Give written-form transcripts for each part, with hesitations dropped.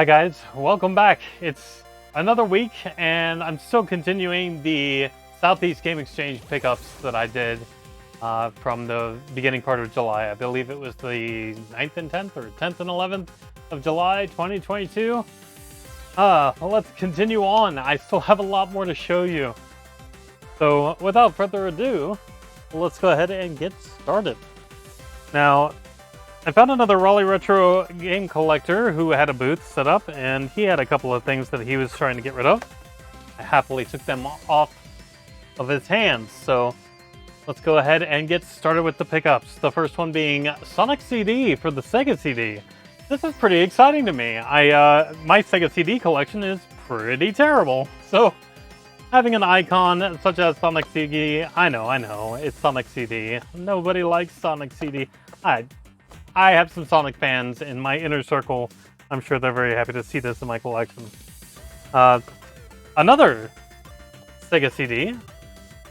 Hi guys, welcome back. It's another week and I'm still continuing the Southeast Game Exchange pickups that I did from the beginning part of July. I believe it was the 9th and 10th or 10th and 11th of July 2022. Well, let's continue on. I still have a lot more to show you. So without further ado, let's go ahead and get started. Now, I found another Raleigh Retro game collector who had a booth set up, and he had a couple of things that he was trying to get rid of. I happily took them off of his hands, so let's go ahead and get started with the pickups. The first one being Sonic CD for the Sega Cd. This is pretty exciting to me. My Sega Cd collection is pretty terrible, so having an icon such as Sonic CD, I know, it's Sonic CD. Nobody likes Sonic CD. I have some Sonic fans in my inner circle. I'm sure they're very happy to see this in my collection. Another Sega CD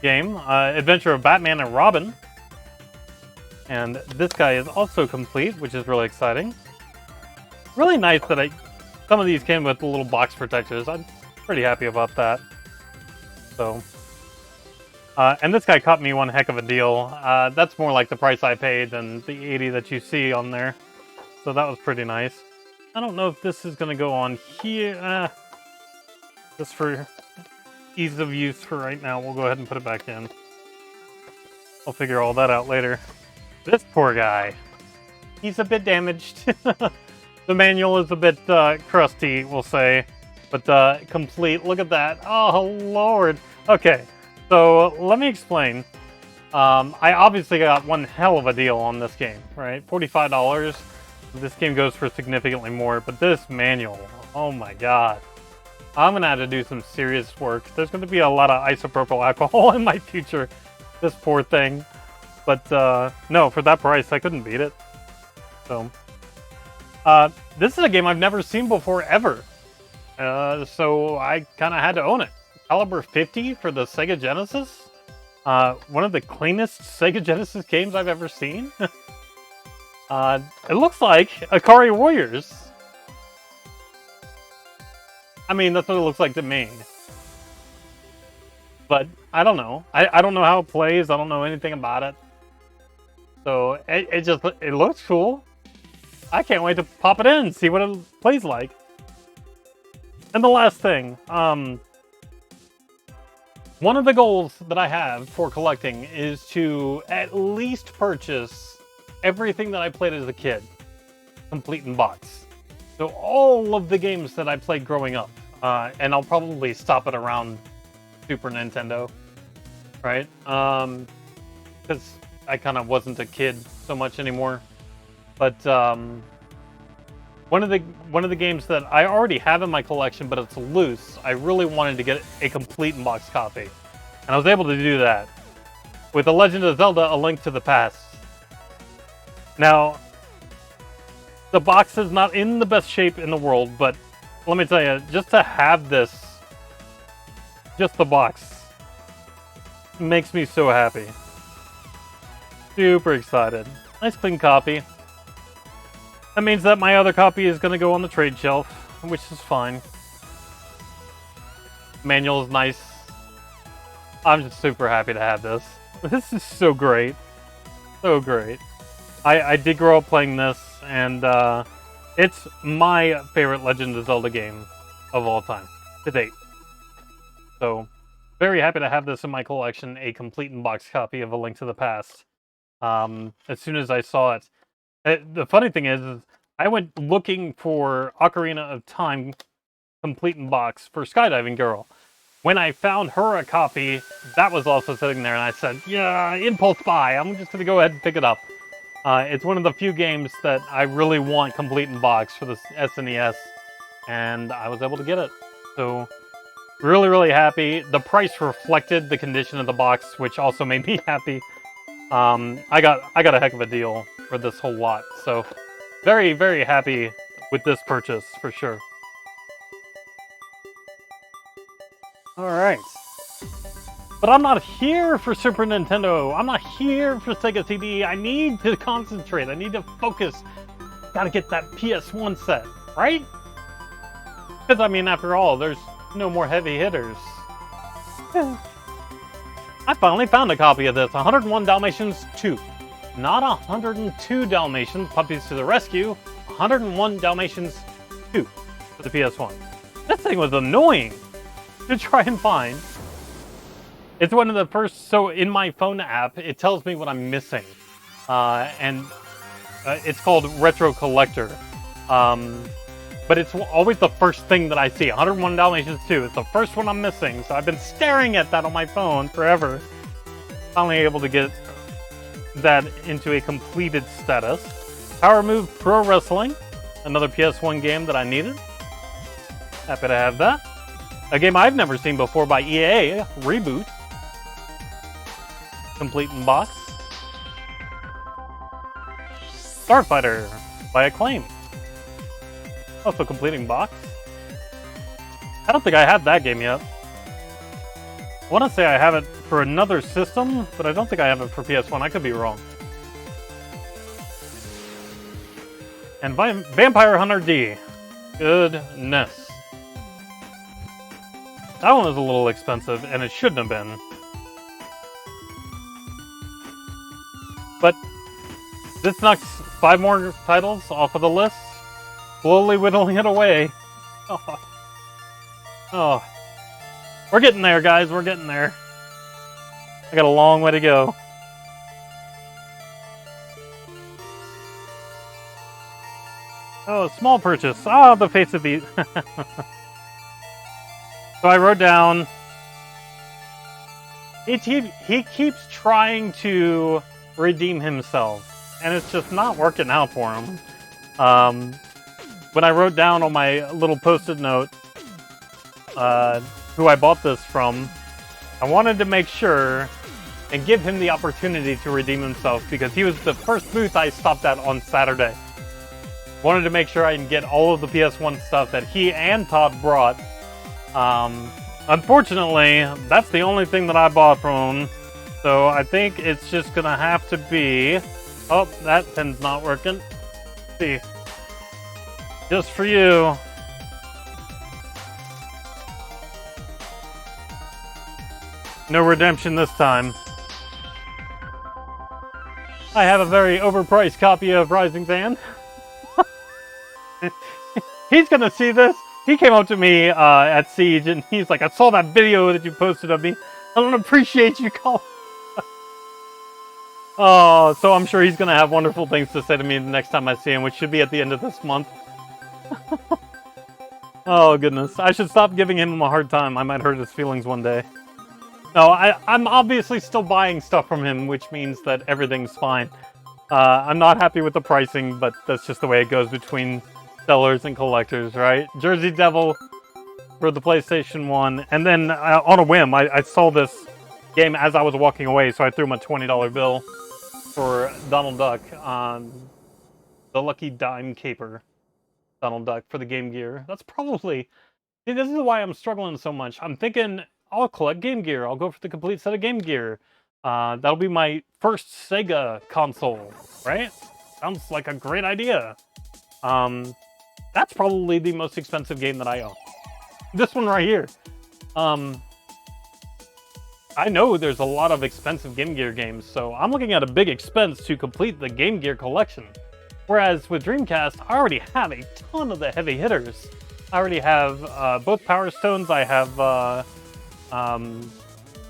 game, Adventure of Batman and Robin. And this guy is also complete, which is really exciting. Really nice that some of these came with little box protectors. I'm pretty happy about that. So, and this guy caught me one heck of a deal. That's more like the price I paid than the 80 that you see on there. So that was pretty nice. I don't know if this is going to go on here. Just for ease of use for right now, we'll go ahead and put it back in. I'll figure all that out later. This poor guy. He's a bit damaged. The manual is a bit crusty, we'll say. But complete. Look at that. Oh, Lord. Okay. So, let me explain. I obviously got one hell of a deal on this game, right? $45. This game goes for significantly more, but this manual, oh my god. I'm going to have to do some serious work. There's going to be a lot of isopropyl alcohol in my future. This poor thing. But, no, for that price, I couldn't beat it. So, this is a game I've never seen before, ever. So, I kind of had to own it. Caliber 50 for the Sega Genesis. One of the cleanest Sega Genesis games I've ever seen. It looks like Akari Warriors. I mean, that's what it looks like to me. But I don't know. I don't know how it plays. I don't know anything about it. So it looks cool. I can't wait to pop it in and see what it plays like. And the last thing, one of the goals that I have for collecting is to at least purchase everything that I played as a kid, complete in box. So all of the games that I played growing up, and I'll probably stop it around Super Nintendo, right? Because I kind of wasn't a kid so much anymore. But one of the games that I already have in my collection, but it's loose, I really wanted to get a complete in-box copy. And I was able to do that with The Legend of Zelda: A Link to the Past. Now, the box is not in the best shape in the world, but let me tell you, just to have this, just the box, makes me so happy. Super excited. Nice clean copy. That means that my other copy is going to go on the trade shelf, which is fine. Manual is nice. I'm just super happy to have this. This is so great. So great. I did grow up playing this, and it's my favorite Legend of Zelda game of all time, to date. So, very happy to have this in my collection, a complete in-box copy of A Link to the Past. As soon as I saw it, the funny thing is I went looking for Ocarina of Time complete in box for Skydiving Girl. When I found her a copy, that was also sitting there, and I said, yeah, impulse buy. I'm just going to go ahead and pick it up. It's one of the few games that I really want complete in box for the SNES, and I was able to get it. So, really, really happy. The price reflected the condition of the box, which also made me happy. I got a heck of a deal for this whole lot, so very, very happy with this purchase for sure. Alright. But I'm not here for Super Nintendo. I'm not here for Sega CD. I need to concentrate. I need to focus. Gotta get that PS1 set, right? Because, I mean, after all, there's no more heavy hitters. I finally found a copy of this. 101 Dalmatians 2. Not 102 Dalmatians, Puppies to the Rescue. 101 Dalmatians 2 for the PS1. This thing was annoying to try and find. It's one of the first, so in my phone app, it tells me what I'm missing. It's called Retro Collector. But it's always the first thing that I see. 101 Dalmatians 2. It's the first one I'm missing. So I've been staring at that on my phone forever. Finally able to get that into a completed status. Power Move Pro Wrestling. Another PS1 game that I needed. Happy to have that. A game I've never seen before by EA. Reboot. Complete in box. Starfighter by Acclaim. Also completing box. I don't think I have that game yet. I want to say I have it for another system, but I don't think I have it for PS1. I could be wrong. And Vampire Hunter D. Goodness. That one was a little expensive, and it shouldn't have been. But this knocks 5 more titles off of the list, slowly whittling it away. Oh. We're getting there, guys. We're getting there. I got a long way to go. Oh, small purchase. Ah, the face of beat. So I wrote down... He keeps trying to redeem himself, and it's just not working out for him. When I wrote down on my little post-it note who I bought this from, I wanted to make sure and give him the opportunity to redeem himself, because he was the first booth I stopped at on Saturday. Wanted to make sure I can get all of the PS1 stuff that he and Todd brought. Unfortunately, that's the only thing that I bought from him. So I think it's just gonna have to be... Oh, that pen's not working. Let's see. Just for you. No redemption this time. I have a very overpriced copy of Rising Fan. He's gonna see this. He came up to me at SEGE and he's like, I saw that video that you posted of me. I don't appreciate you calling. Oh, so I'm sure he's gonna have wonderful things to say to me the next time I see him, which should be at the end of this month. Oh, goodness. I should stop giving him a hard time. I might hurt his feelings one day. No, I'm obviously still buying stuff from him, which means that everything's fine. I'm not happy with the pricing, but that's just the way it goes between sellers and collectors, right? Jersey Devil for the PlayStation 1. And then, on a whim, I saw this game as I was walking away, so I threw him a $20 bill for Donald Duck on the Lucky Dime Caper. Donald Duck for the Game Gear. That's probably... See, this is why I'm struggling so much. I'm thinking, I'll collect Game Gear. I'll go for the complete set of Game Gear. That'll be my first Sega console, right? Sounds like a great idea. That's probably the most expensive game that I own. This one right here. I know there's a lot of expensive Game Gear games, so I'm looking at a big expense to complete the Game Gear collection. Whereas with Dreamcast, I already have a ton of the heavy hitters. I already have both Power Stones. I have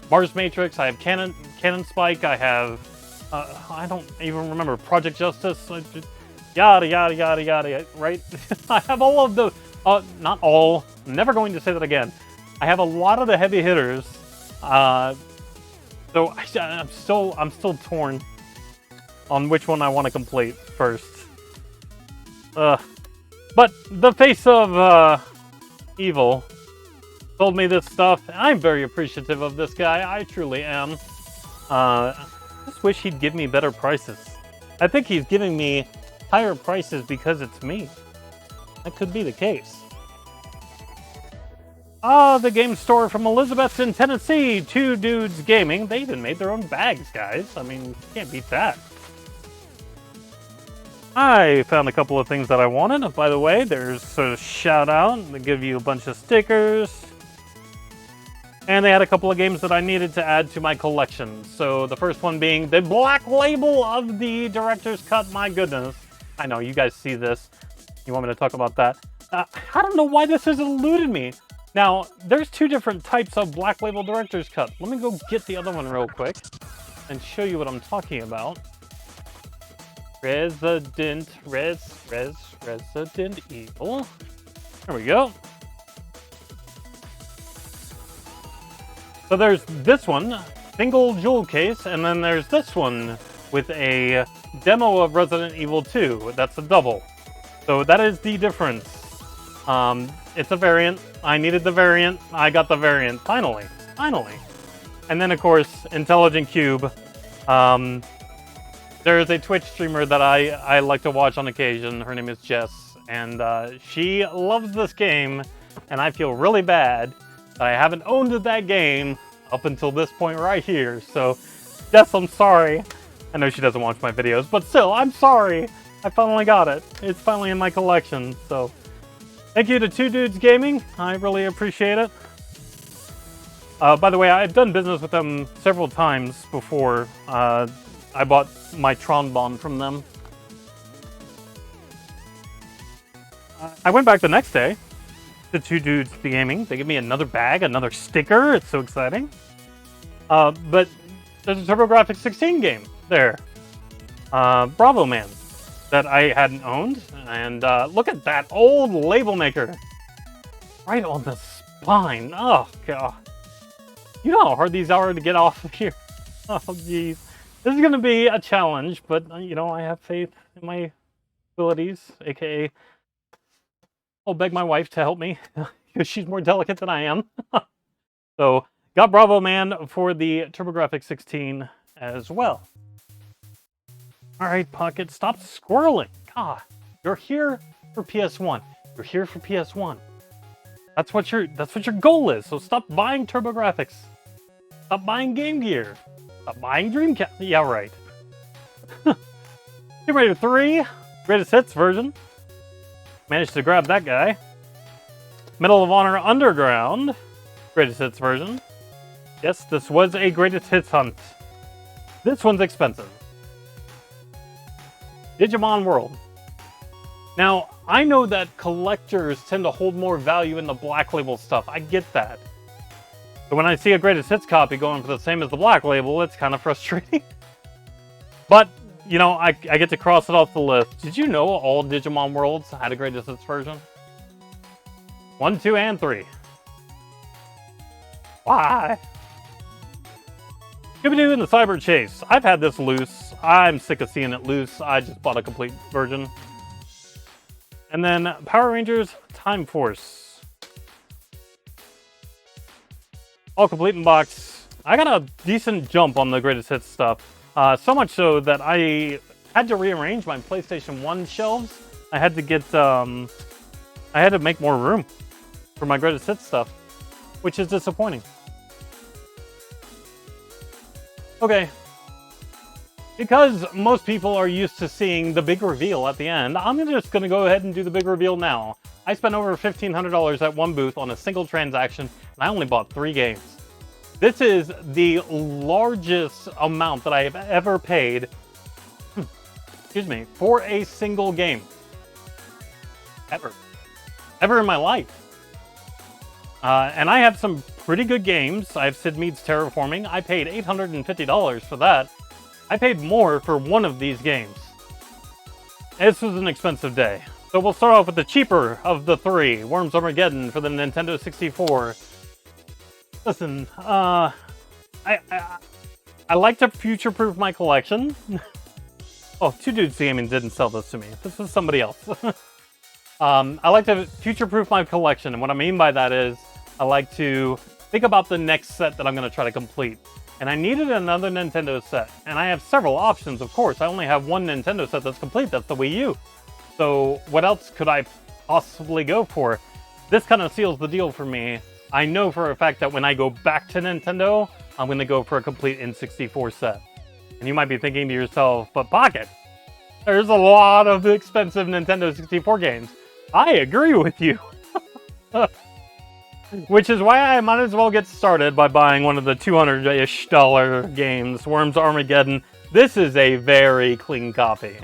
Mars Matrix. I have Cannon Spike. I have I don't even remember, Project Justice. Yada yada yada yada. Right? I have all of the not all. I'm never going to say that again. I have a lot of the heavy hitters. So I'm still torn on which one I want to complete first. But the face of evil told me this stuff. I'm very appreciative of this guy. I truly am. I just wish he'd give me better prices. I think he's giving me higher prices because it's me. That could be the case. The game store from Elizabeth's in Tennessee. Two Dudes Gaming. They even made their own bags, guys. I mean, you can't beat that. I found a couple of things that I wanted. By the way, there's a shout out. They give you a bunch of stickers. And they had a couple of games that I needed to add to my collection. So the first one being the black label of the director's cut. My goodness. I know, you guys see this. You want me to talk about that? I don't know why this has eluded me. Now, there's two different types of black label director's cut. Let me go get the other one real quick and show you what I'm talking about. Resident Evil. There we go. So there's this one, single jewel case, and then there's this one with a demo of Resident Evil 2. That's a double. So that is the difference. It's a variant. I needed the variant. I got the variant. Finally. And then, of course, Intelligent Cube. There's a Twitch streamer that I like to watch on occasion. Her name is Jess. And she loves this game. And I feel really bad that I haven't owned that game up until this point right here. So, Jess, I'm sorry. I know she doesn't watch my videos, but still, I'm sorry. I finally got it. It's finally in my collection. So, thank you to Two Dudes Gaming. I really appreciate it. By the way, I've done business with them several times before. I bought my Tron Bond from them. I went back the next day to Two Dudes Gaming. They give me another bag, another sticker. It's so exciting. But there's a TurboGrafx 16 game there. Bravo Man, that I hadn't owned. And look at that old label maker. Right on the spine. Oh, God. You know how hard these are to get off of here. Oh, jeez. This is going to be a challenge, but, you know, I have faith in my abilities, a.k.a. I'll beg my wife to help me, because she's more delicate than I am. So, got Bravo Man for the TurboGrafx 16 as well. Alright, Pocket, stop squirreling. God, you're here for PS1. You're here for PS1. That's what your goal is, so stop buying TurboGrafx. Stop buying Game Gear. Stop buying Dreamcast. Yeah, right. Tomb Raider 3, Greatest Hits version. Managed to grab that guy. Medal of Honor Underground, Greatest Hits version. Yes, this was a Greatest Hits hunt. This one's expensive. Digimon World. Now, I know that collectors tend to hold more value in the black label stuff. I get that. But when I see a Greatest Hits copy going for the same as the black label, it's kind of frustrating. But, you know, I get to cross it off the list. Did you know all Digimon Worlds had a Greatest Hits version? 1, 2, and 3. Why? Scooby-Doo and the Cyber Chase. I've had this loose. I'm sick of seeing it loose. I just bought a complete version. And then Power Rangers Time Force. All complete in box. I got a decent jump on the Greatest Hits stuff. So much so that I had to rearrange my PlayStation 1 shelves. I had to get, I had to make more room for my Greatest Hits stuff, which is disappointing. Okay. Because most people are used to seeing the big reveal at the end, I'm just going to go ahead and do the big reveal now. I spent over $1,500 at one booth on a single transaction, and I only bought 3 games. This is the largest amount that I have ever paid, excuse me, for a single game. Ever in my life. And I have some pretty good games. I have Sid Mead's Terraforming. I paid $850 for that. I paid more for one of these games. This was an expensive day. So we'll start off with the cheaper of the 3. Worms Armageddon for the Nintendo 64. Listen, I like to future-proof my collection. Oh, Two Dudes Gaming didn't sell this to me. This was somebody else. I like to future-proof my collection, and what I mean by that is I like to think about the next set that I'm going to try to complete. And I needed another Nintendo set, and I have several options, of course. I only have one Nintendo set that's complete. That's the Wii U. So what else could I possibly go for? This kind of seals the deal for me. I know for a fact that when I go back to Nintendo, I'm going to go for a complete N64 set. And you might be thinking to yourself, but Pocket, There's a lot of expensive Nintendo 64 games. I agree with you. Which is why I might as well get started by buying one of the $200-ish games, Worms Armageddon. This is a very clean copy.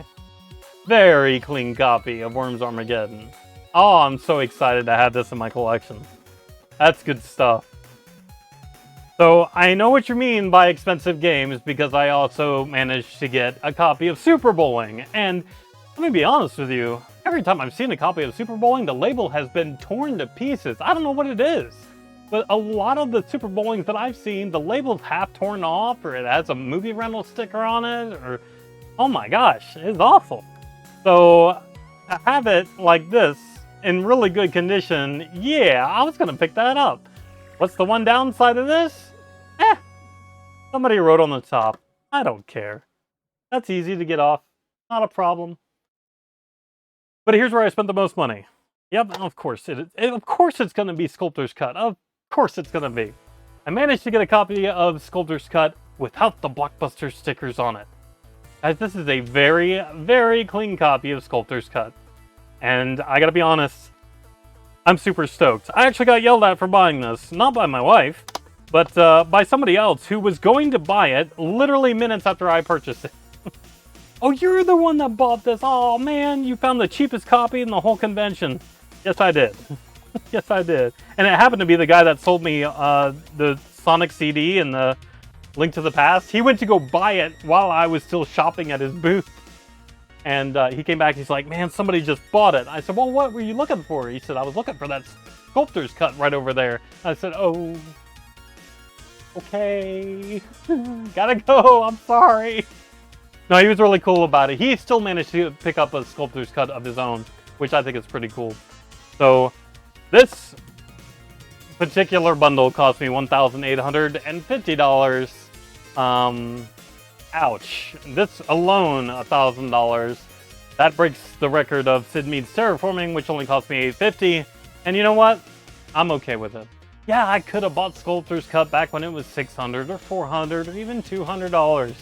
Very clean copy of Worms Armageddon. Oh, I'm so excited to have this in my collection. That's good stuff. So, I know what you mean by expensive games because I also managed to get a copy of Super Bowling. And let me be honest with you, every time I've seen a copy of Super Bowling, the label has been torn to pieces. I don't know what it is, but a lot of the Super Bowlings that I've seen, the label's half torn off, or it has a movie rental sticker on it, or oh my gosh, it's awful. So to have it like this in really good condition, yeah, I was gonna pick that up. What's the one downside of this? Somebody wrote on the top. I don't care. That's easy to get off. Not a problem. But here's where I spent the most money. Yep, of course it's going to be Sculptor's Cut. Of course it's going to be. I managed to get a copy of Sculptor's Cut without the Blockbuster stickers on it. Guys, this is a very, very clean copy of Sculptor's Cut. And I gotta be honest, I'm super stoked. I actually got yelled at for buying this. Not by my wife, but by somebody else who was going to buy it literally minutes after I purchased it. Oh, you're the one that bought this. Oh, man, you found the cheapest copy in the whole convention. Yes, I did. Yes, I did. And it happened to be the guy that sold me the Sonic CD and the Link to the Past. He went to go buy it while I was still shopping at his booth. And he came back, he's like, man, somebody just bought it. I said, well, what were you looking for? He said, I was looking for that Sculptor's Cut right over there. I said, oh, okay. Gotta go, I'm sorry. No, he was really cool about it. He still managed to pick up a Sculptor's Cut of his own, which I think is pretty cool. So, this particular bundle cost me $1,850. Ouch. This alone, $1,000. That breaks the record of Sid Mead's Terraforming, which only cost me $850. And you know what? I'm okay with it. Yeah, I could have bought Sculptor's Cut back when it was $600 or $400 or even $200.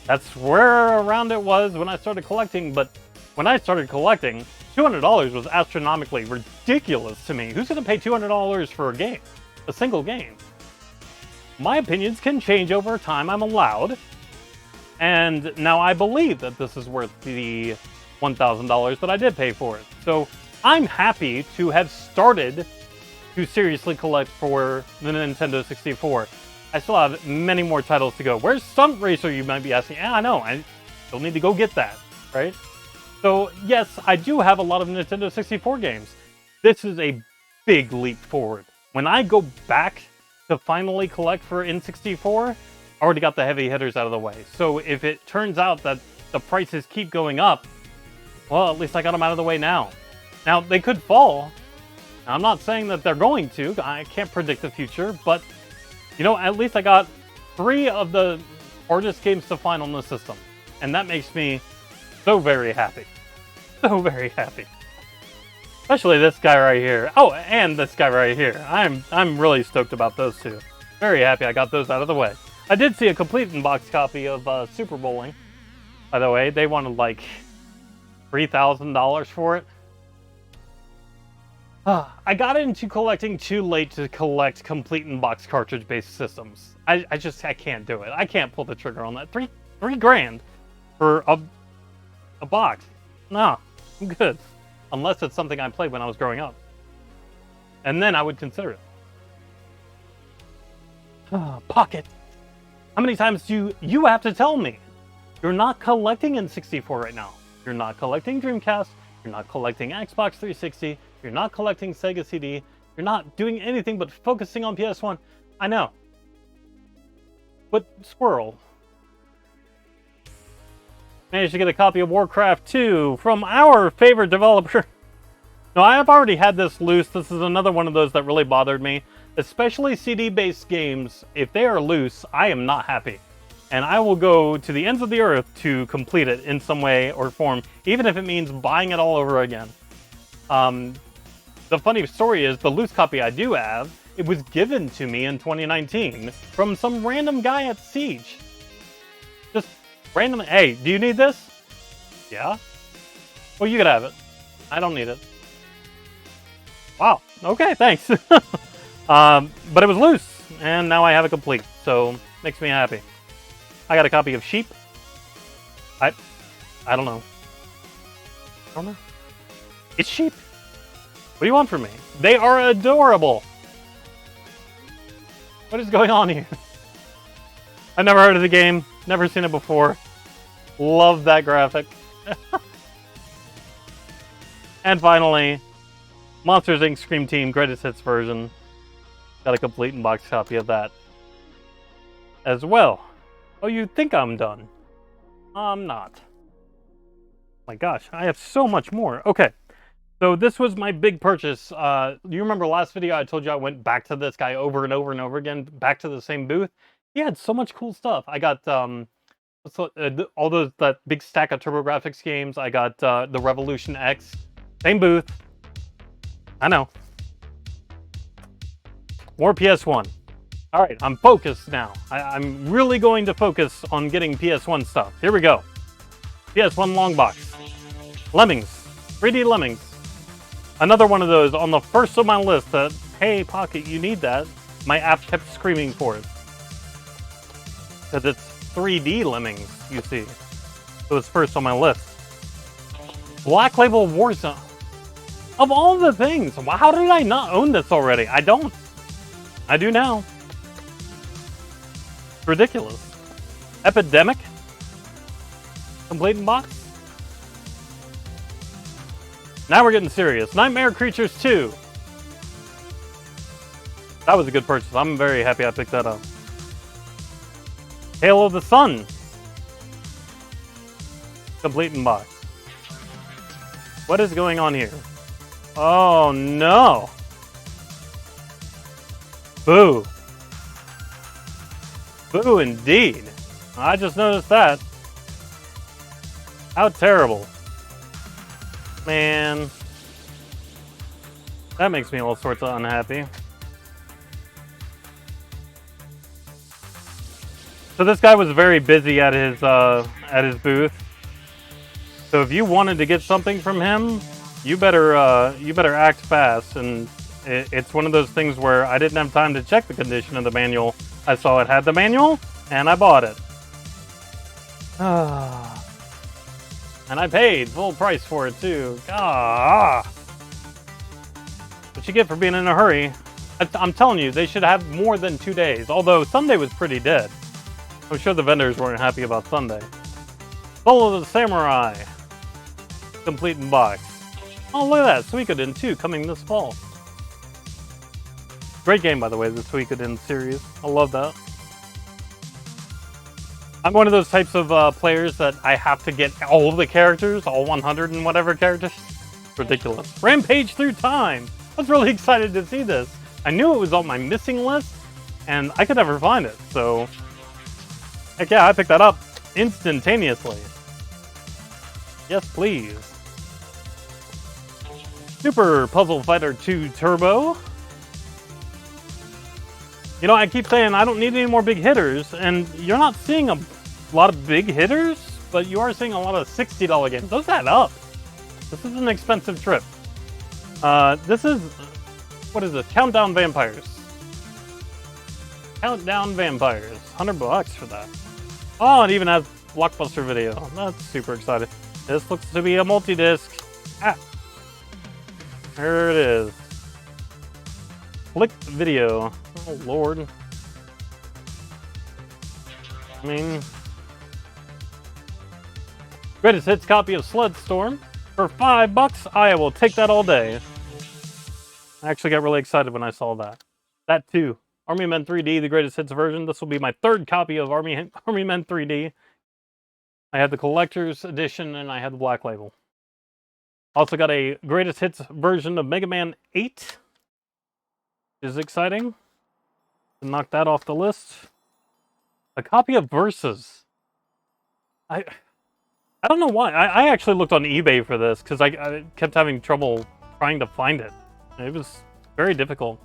That's where around it was when I started collecting, but when I started collecting, $200 was astronomically ridiculous to me. Who's going to pay $200 for a game? A single game? My opinions can change over time, I'm allowed. And now I believe that this is worth the $1,000 that I did pay for it. So I'm happy to have started to seriously collect for the Nintendo 64. I still have many more titles to go. Where's Stunt Racer, you might be asking? Yeah, I know. I still need to go get that, right? So, yes, I do have a lot of Nintendo 64 games. This is a big leap forward. When I go back to finally collect for N64, I already got the heavy hitters out of the way. So if it turns out that the prices keep going up, well, at least I got them out of the way now. Now, they could fall. I'm not saying that they're going to. I can't predict the future, but you know, at least I got 3 of the hardest games to find on the system. And that makes me so very happy. So very happy. Especially this guy right here. Oh, and this guy right here. I'm really stoked about those two. Very happy I got those out of the way. I did see a complete in-box copy of Super Bowling. By the way, they wanted like $3,000 for it. I got into collecting too late to collect complete in-box cartridge-based systems. I can't do it. I can't pull the trigger on that. $3 grand for a box. No, I'm good. Unless it's something I played when I was growing up. And then I would consider it. Pocket. How many times do you have to tell me? You're not collecting N64 right now. You're not collecting Dreamcast. You're not collecting Xbox 360. You're not collecting Sega Cd. You're not doing anything but focusing on PS1. I know. But Squirrel managed to get a copy of Warcraft 2 from our favorite developer. Now, I have already had this loose. This is another one of those that really bothered me. Especially CD-based games, if they are loose, I am not happy. And I will go to the ends of the earth to complete it in some way or form, even if it means buying it all over again. The funny story is, the loose copy I do have, it was given to me in 2019 from some random guy at SEGE. Just randomly, hey, do you need this? Yeah? Well, you could have it. I don't need it. Wow. Okay, thanks. But it was loose, and now I have it complete, so makes me happy. I got a copy of Sheep. I don't know. I don't know. It's Sheep. What do you want from me? They are adorable. What is going on here? I've never heard of the game. Never seen it before. Love that graphic. And finally, Monsters Inc. Scream Team Greatest Hits version. Got a complete in-box copy of that as well. Oh, you think I'm done? I'm not. My gosh, I have so much more. Okay, so this was my big purchase. You remember last video I told you I went back to this guy over and over and over again, back to the same booth? He had so much cool stuff. I got all those, that big stack of TurboGrafx games. I got the Revolution X. Same booth. I know. More PS1. All right, I'm focused now. I'm really going to focus on getting PS1 stuff. Here we go. PS1 long box. Lemmings. 3D Lemmings. Another one of those on the first of my list that, hey, Pocket, you need that. My app kept screaming for it. Because it's 3D Lemmings, you see. So it's first on my list. Black Label Warzone. Of all the things, how did I not own this already? I don't. I do now. Ridiculous. Epidemic. Complete in box. Now we're getting serious. Nightmare Creatures 2. That was a good purchase. I'm very happy I picked that up. Hail of the Sun. Complete in box. What is going on here? Oh no. Boo. Boo indeed. I just noticed that. How terrible. Man. That makes me all sorts of unhappy. So this guy was very busy at his booth. So if you wanted to get something from him, you better act fast. And it's one of those things where I didn't have time to check the condition of the manual. I saw it had the manual, and I bought it. And I paid full price for it too. What you get for being in a hurry? I'm telling you, they should have more than 2 days. Although Sunday was pretty dead. I'm sure the vendors weren't happy about Sunday. Soul of the Samurai. Complete in box. Oh, look at that. Suikoden 2 coming this fall. Great game, by the way, the Suikoden series. I love that. I'm one of those types of players that I have to get all of the characters, all 100 and whatever characters. Ridiculous. Rampage Through Time. I was really excited to see this. I knew it was on my missing list, and I could never find it, so... Heck yeah, I picked that up instantaneously. Yes, please. Super Puzzle Fighter 2 Turbo. You know, I keep saying I don't need any more big hitters, and you're not seeing a lot of big hitters, but you are seeing a lot of $60 games. Those add up. This is an expensive trip. This is... What is this? Countdown Vampires. Countdown Vampires. $100 for that. Oh, it even has Blockbuster Video. That's super exciting. This looks to be a multi-disc. There it is. Flick Video. Oh, Lord. I mean... Greatest Hits copy of Sloodstorm. For $5, I will take that all day. I actually got really excited when I saw that. That too. Army Men 3D, the Greatest Hits version. This will be my third copy of Army Men 3D. I had the Collector's Edition and I had the Black Label. Also got a Greatest Hits version of Mega Man 8. Which is exciting. Knock that off the list. A copy of Versus. I don't know why. I actually looked on eBay for this because I kept having trouble trying to find it. It was very difficult.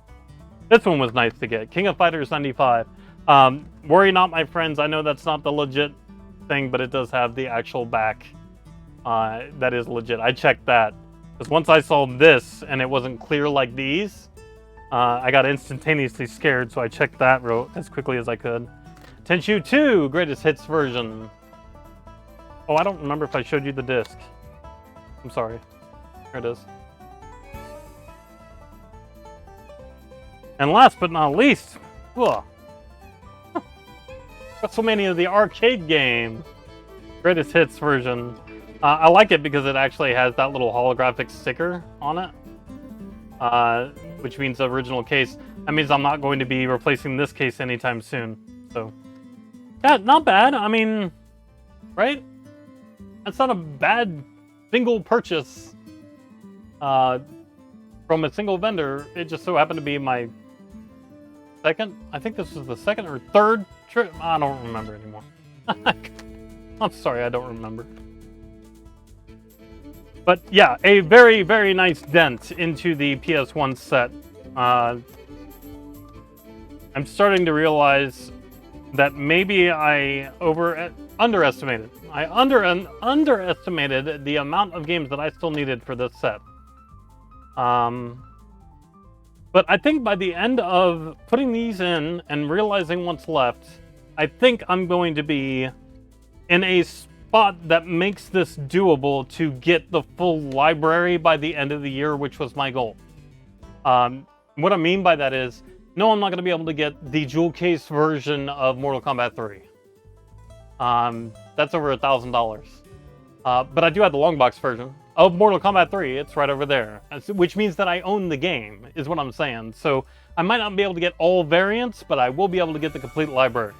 This one was nice to get. King of Fighters 95. Worry not, my friends. I know that's not the legit thing, but it does have the actual back that is legit. I checked that. Because once I saw this and it wasn't clear like these, I got instantaneously scared, so I checked that as quickly as I could. Tenchu 2 Greatest Hits version. Oh, I don't remember if I showed you the disc. I'm sorry. Here it is. And last but not least, WrestleMania the arcade game. Greatest Hits version. I like it because it actually has that little holographic sticker on it. Which means the original case. That means I'm not going to be replacing this case anytime soon. So, yeah, not bad. I mean, right? That's not a bad single purchase from a single vendor. It just so happened to be my second. I think this was the second or third trip. I don't remember anymore. I'm sorry, I don't remember. But yeah, a very, very nice dent into the PS1 set. I'm starting to realize that maybe I underestimated. I underestimated the amount of games that I still needed for this set. But I think by the end of putting these in and realizing what's left, I think I'm going to be in a spot that makes this doable to get the full library by the end of the year, which was my goal. What I mean by that is, no, I'm not going to be able to get the jewel case version of Mortal Kombat 3. That's over $1,000. But I do have the long box version of Mortal Kombat 3. It's right over there, which means that I own the game, is what I'm saying. So I might not be able to get all variants, but I will be able to get the complete library.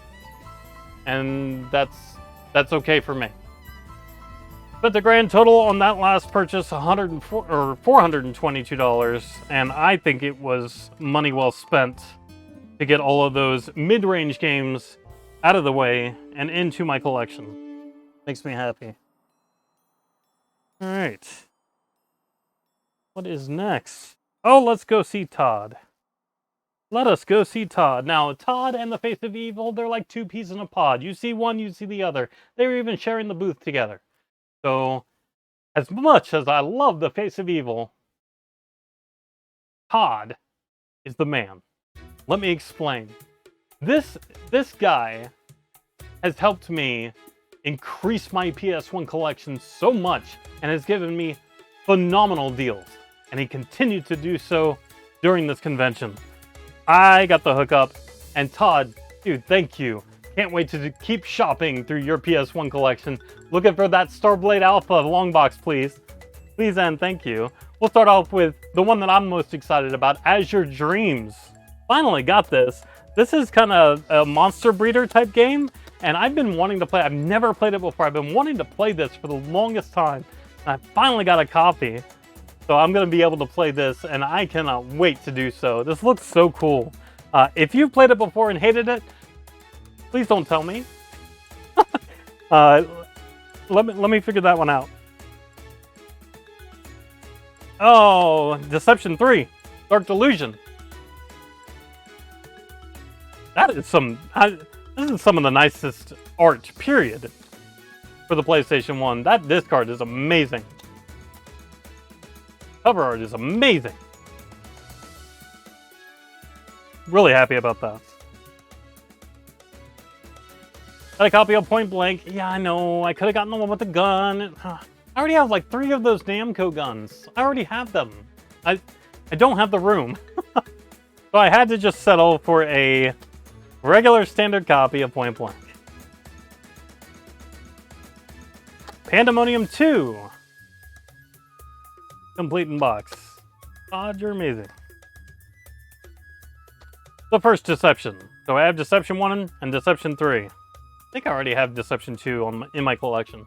And that's okay for me. But the grand total on that last purchase, $422, and I think it was money well spent to get all of those mid-range games out of the way and into my collection. Makes me happy. All right. What is next? Oh, let's go see Todd. Let us go see Todd. Now, Todd and the Face of Evil, they're like two peas in a pod. You see one, you see the other. They were even sharing the booth together. So, as much as I love the Face of Evil, Todd is the man. Let me explain. This guy has helped me increase my PS1 collection so much and has given me phenomenal deals. And he continued to do so during this convention. I got the hookup, and Todd, dude, thank you. Can't wait to keep shopping through your PS1 collection. Looking for that Starblade Alpha long box, please. Please and thank you. We'll start off with the one that I'm most excited about, Azure Dreams. Finally got this. This is kind of a monster breeder type game, and I've been wanting to play. I've never played it before. I've been wanting to play this for the longest time. And I finally got a copy. So I'm going to be able to play this, and I cannot wait to do so. This looks so cool. If you've played it before and hated it, please don't tell me. Let me figure that one out. Oh, Deception 3, Dark Delusion. That is this is some of the nicest art, period, for the PlayStation 1. That disc art is amazing. Cover art is amazing. Really happy about that. Got a copy of Point Blank. Yeah, I know. I could have gotten the one with the gun. I already have like 3 of those Namco guns. I already have them. I don't have the room. So I had to just settle for a regular standard copy of Point Blank. Pandemonium 2. Complete in box. Todd, you're amazing. The first Deception. So I have Deception 1 and Deception 3. I think I already have Deception 2 in my collection.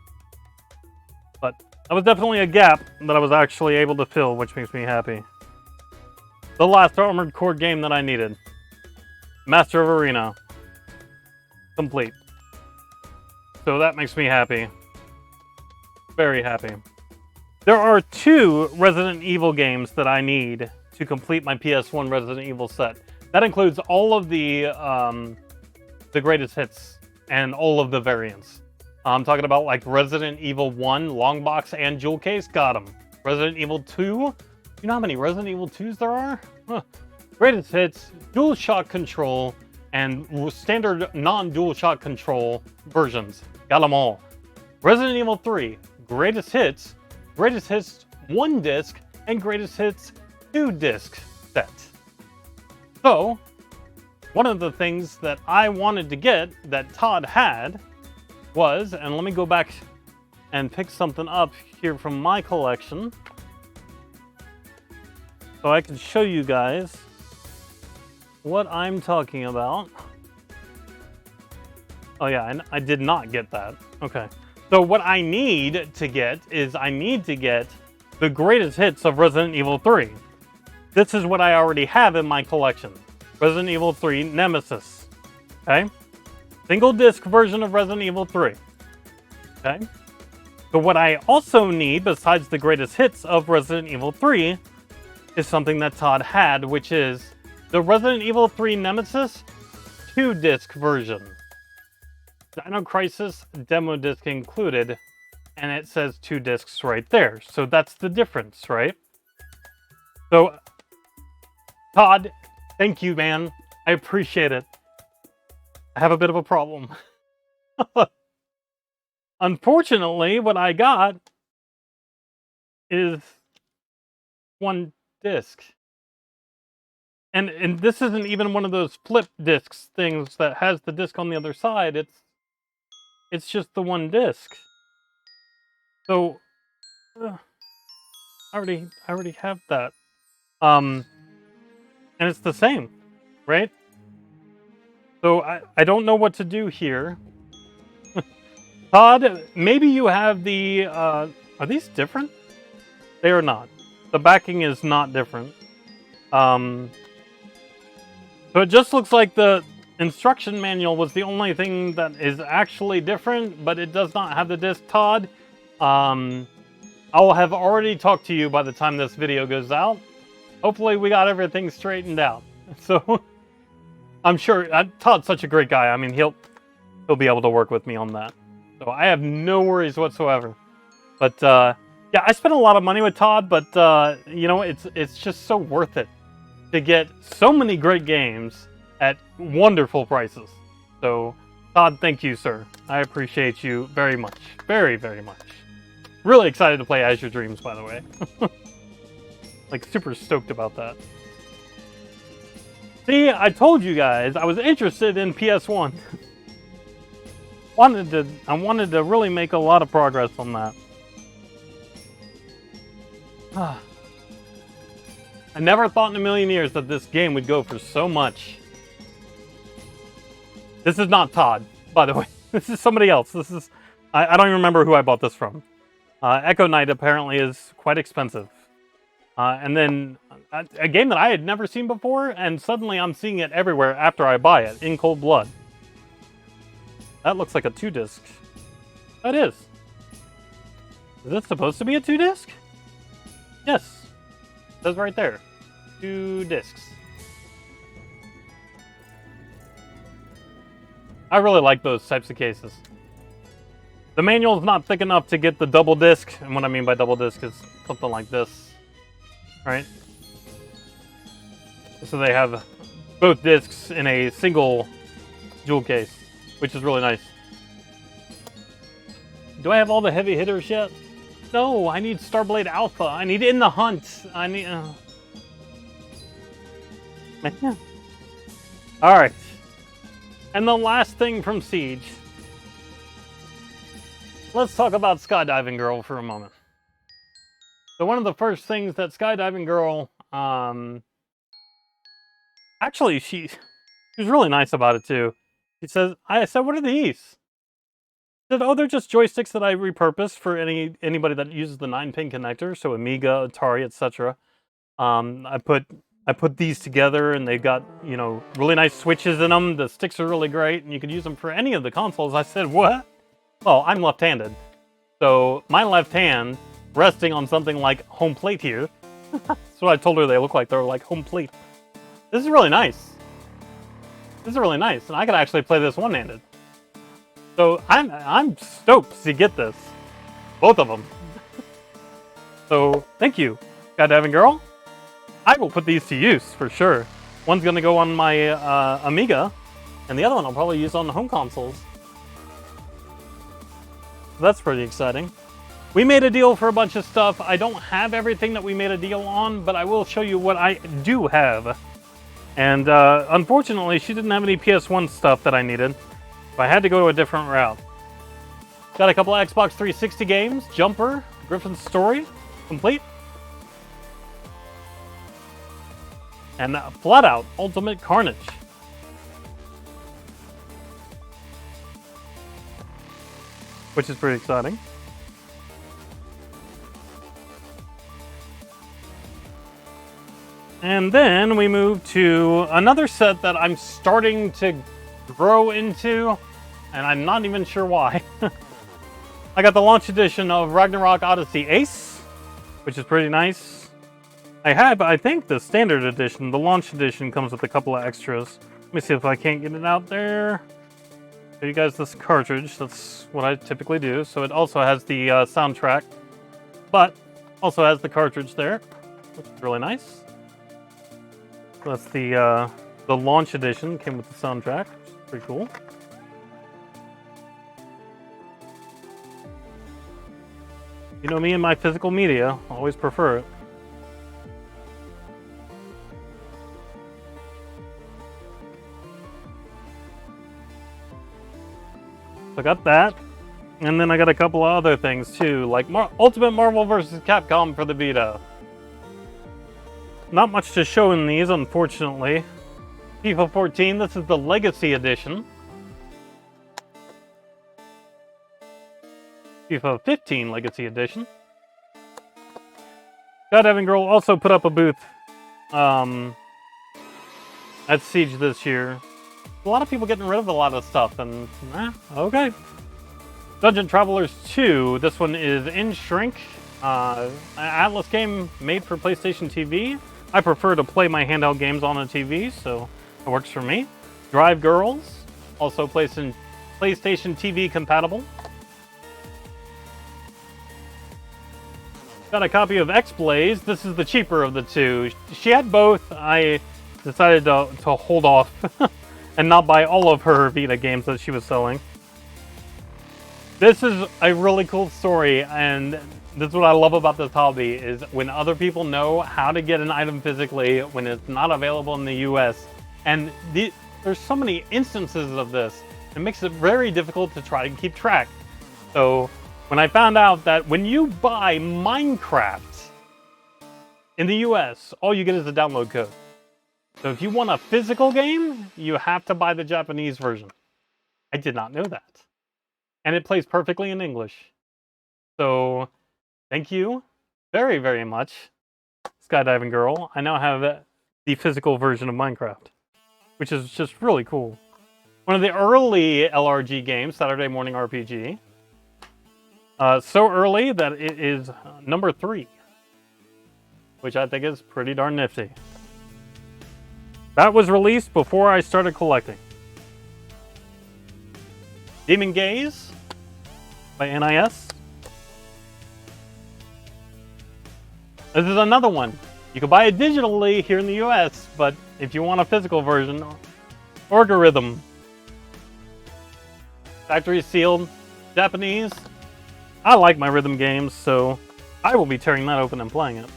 But that was definitely a gap that I was actually able to fill, which makes me happy. The last Armored Core game that I needed. Master of Arena. Complete. So that makes me happy. Very happy. There are 2 Resident Evil games that I need to complete my PS1 Resident Evil set. That includes all of the greatest hits and all of the variants. I'm talking about like Resident Evil 1, long box and jewel case, got them. Resident Evil 2, you know how many Resident Evil 2s there are? Huh. Greatest hits, dual shock control, and standard non-dual shock control versions. Got them all. Resident Evil 3, greatest hits 1 disc, and greatest hits 2 disc set. So, one of the things that I wanted to get that Todd had was, and let me go back and pick something up here from my collection so I can show you guys what I'm talking about. Oh yeah, I did not get that. Okay. So what I need to get is I need to get the greatest hits of Resident Evil 3. This is what I already have in my collection. Resident Evil 3 Nemesis. Okay? Single disc version of Resident Evil 3. Okay? So what I also need, besides the greatest hits of Resident Evil 3, is something that Todd had, which is the Resident Evil 3 Nemesis 2-disc version. Dino Crisis demo disc included, and it says 2 discs right there. So that's the difference, right? So, Todd, thank you, man. I appreciate it. I have a bit of a problem. Unfortunately, what I got is 1 disc. And this isn't even one of those flip discs things that has the disc on the other side. It's just the 1 disc. So I already have that. And it's the same, right? So I don't know what to do here. Todd, maybe you have the are these different? They are not. The backing is not different. So it just looks like the instruction manual was the only thing that is actually different, but it does not have the disc, Todd. I will have already talked to you by the time this video goes out. Hopefully we got everything straightened out. So I'm sure Todd's such a great guy. I mean, he'll be able to work with me on that. So I have no worries whatsoever. But yeah, I spent a lot of money with Todd, but you know, it's just so worth it to get so many great games at wonderful prices. So, Todd, thank you, sir. I appreciate you very much. Very, very much. Really excited to play As Your Dreams, by the way. Like, super stoked about that. See, I told you guys I was interested in PS1. I wanted to really make a lot of progress on that. I never thought in a million years that this game would go for so much. This is not Todd, by the way. This is somebody else. This is I don't even remember who I bought this from. Echo Knight apparently is quite expensive. And then a game that I had never seen before, and suddenly I'm seeing it everywhere after I buy it, In Cold Blood. That looks like a 2-disc. That is. Is this supposed to be a 2-disc? Yes. It says right there. 2 discs. I really like those types of cases. The manual is not thick enough to get the double disc, and what I mean by double disc is something like this. Right? So they have both discs in a single jewel case, which is really nice. Do I have all the heavy hitters yet? No, I need Starblade Alpha. I need In the Hunt. I need... Alright. And the last thing from SEGE. Let's talk about Skydiving Girl for a moment. So one of the first things that Skydiving Girl... Actually, she was really nice about it, too. She says, I said, what are these? She said, oh, they're just joysticks that I repurposed for anybody that uses the 9-pin connector, so Amiga, Atari, etc. I put these together, and they've got, you know, really nice switches in them. The sticks are really great, and you could use them for any of the consoles. I said, what? Well, I'm left-handed. So my left hand resting on something like home plate here. That's what I told her they look like. They're like home plate. This is really nice. This is really nice, and I could actually play this one-handed. So I'm stoked to get this. Both of them. So thank you, Skydiving Girl. I will put these to use for sure. One's gonna go on my Amiga, and the other one I'll probably use on the home consoles. So that's pretty exciting. We made a deal for a bunch of stuff. I don't have everything that we made a deal on, but I will show you what I do have. And unfortunately, she didn't have any PS1 stuff that I needed, so I had to go to a different route. Got a couple of Xbox 360 games, Jumper, Griffin's Story, complete. And Flat Out Ultimate Carnage. Which is pretty exciting. And then we move to another set that I'm starting to grow into, and I'm not even sure why. I got the launch edition of Ragnarok Odyssey Ace, which is pretty nice. I have, I think, the standard edition. The launch edition comes with a couple of extras. Let me see if I can't get it out there. Show you guys this cartridge. That's what I typically do. So it also has the soundtrack, but also has the cartridge there, which is really nice. So that's the launch edition. Came with the soundtrack, which is pretty cool. You know me and my physical media. I always prefer it. So I got that, and then I got a couple of other things too, like Ultimate Marvel vs. Capcom for the Vita. Not much to show in these, unfortunately. FIFA 14, this is the Legacy Edition. FIFA 15 Legacy Edition. Skydiving Girl also put up a booth at SEGE this year. A lot of people getting rid of a lot of stuff, and okay. Dungeon Travelers 2, this one is in Shrink. An Atlas game made for PlayStation TV. I prefer to play my handheld games on a TV, so it works for me. Drive Girls, also PlayStation TV compatible. Got a copy of X-Blaze. This is the cheaper of the two. She had both. I decided to hold off and not buy all of her Vita games that she was selling. This is a really cool story, and this is what I love about this hobby, is when other people know how to get an item physically when it's not available in the US. And there's so many instances of this, it makes it very difficult to try to keep track. So when I found out that when you buy Minecraft in the US, all you get is a download code. So if you want a physical game, you have to buy the Japanese version. I did not know that. And it plays perfectly in English. So thank you very, very much, Skydiving Girl. I now have the physical version of Minecraft, which is just really cool. One of the early LRG games, Saturday Morning RPG. So early that it is number 3, which I think is pretty darn nifty. That was released before I started collecting. Demon Gaze by NIS. This is another one. You can buy it digitally here in the US, but if you want a physical version, Orgarithm. Factory sealed, Japanese. I like my rhythm games, so I will be tearing that open and playing it.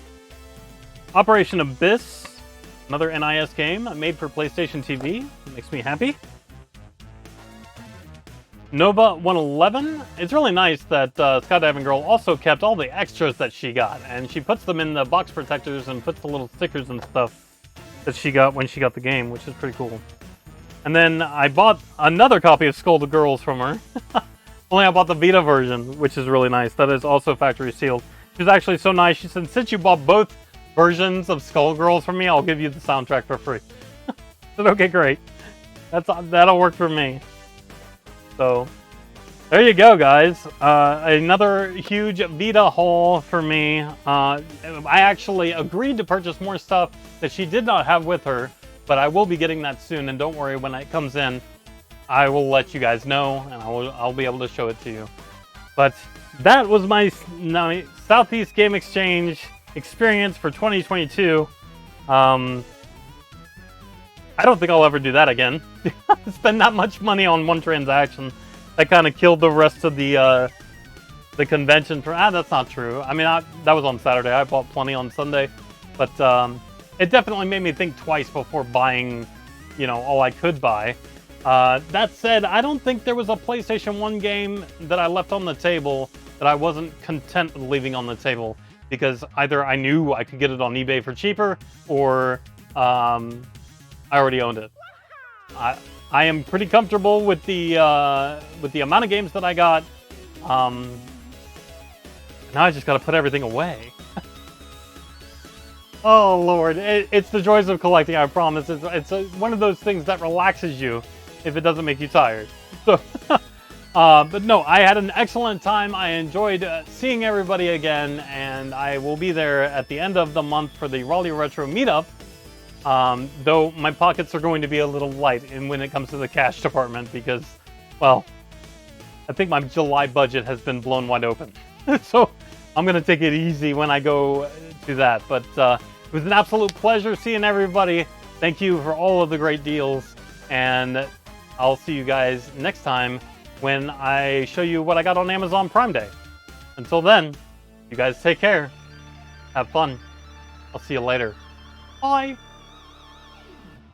Operation Abyss, another NIS game made for PlayStation TV. It makes me happy. Nova 111. It's really nice that Skydiving Girl also kept all the extras that she got, and she puts them in the box protectors and puts the little stickers and stuff that she got when she got the game, which is pretty cool. And then I bought another copy of Skull the Girls from her. Only I bought the Vita version, which is really nice. That is also factory sealed. She was actually so nice. She said, since you bought both versions of Skull Girls from me, I'll give you the soundtrack for free. I said, okay, great. That'll work for me. So, there you go, guys. Another huge Vita haul for me. I actually agreed to purchase more stuff that she did not have with her, but I will be getting that soon, and don't worry when it comes in. I will let you guys know, and I'll be able to show it to you. But that was my Southeast Game Exchange experience for 2022. I don't think I'll ever do that again. Spend that much money on one transaction. That kind of killed the rest of the convention. That's not true. I mean, that was on Saturday. I bought plenty on Sunday. But it definitely made me think twice before buying, all I could buy. That said, I don't think there was a PlayStation 1 game that I left on the table that I wasn't content with leaving on the table. Because either I knew I could get it on eBay for cheaper, or I already owned it. I am pretty comfortable with the amount of games that I got. Now I just got to put everything away. Oh Lord, it's the joys of collecting. I promise. It's one of those things that relaxes you if it doesn't make you tired. So, but no, I had an excellent time. I enjoyed seeing everybody again, and I will be there at the end of the month for the Raleigh Retro Meetup. Though my pockets are going to be a little light when it comes to the cash department because, well, I think my July budget has been blown wide open. So I'm going to take it easy when I go to that. But it was an absolute pleasure seeing everybody. Thank you for all of the great deals. And I'll see you guys next time when I show you what I got on Amazon Prime Day. Until then, you guys take care. Have fun. I'll see you later. Bye.